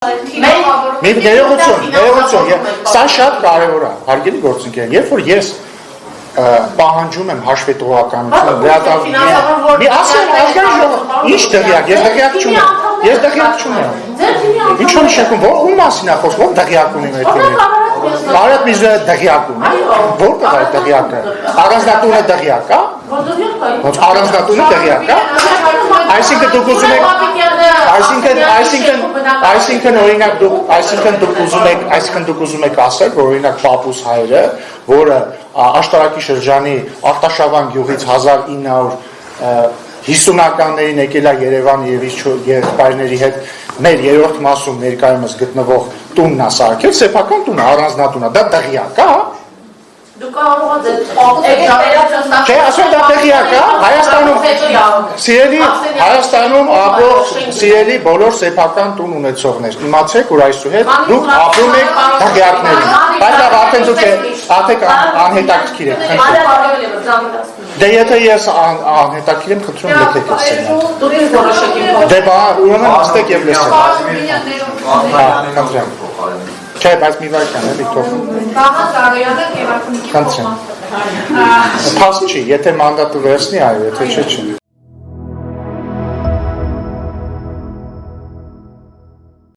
Մի ներողություն, սա շատ կարևոր է, հարգելի գործընկեր, երբ որ ես պահանջում եմ հաշվետվողականություն, մի ասեմ ազգային ժողով, ինչ դղյակ, ես դղյակ չունեմ, ինչ որ նշանակում, ում մասին է խոսքը, ով դղյակ ունի մեր թիմի, Մարդ միզը դղյակ ունի, որտեղ է դղյակը, առանձնատունը դղյակ է, առանձնատունը դղյակ է, այսինքն դուք ուզում եք, այսինքն դուք ուզում եք ասել, որ օրինակ Պապուս հայրը, որը աշտարակի շրջանի Արտաշավան գյուղից 1950-ականներին եկել է Երևան եւ իր եղբայրների հետ մեր երրորդ մասում ներկայումս գտնվող տունն է սարքել, սեփական տունը, առանձնատունը, դա դղյակ է, Դու կարող ես Չէ, ասում դա դղյակ է, Հայաստանում ապրող սիրելի բոլոր սեփական տուն ունեցողներ, իմացեք, որ այսուհետ դուք ապրում եք դղյակներին, բայց արդեն դուք անհետաքրքիր եք, Դե եթե ես անհետաքրքիր եմ, խնդրում լքեք ես սենյակը։ Դե ուրեմն նստեք եւ լսեք։ Խնդրեմ։ Չէ, բայց մի վայրկյան էլի թող։ Խնդրեմ։ Փաստ չի, եթե մանդատը վերցնի, այո, եթե չէ, չի։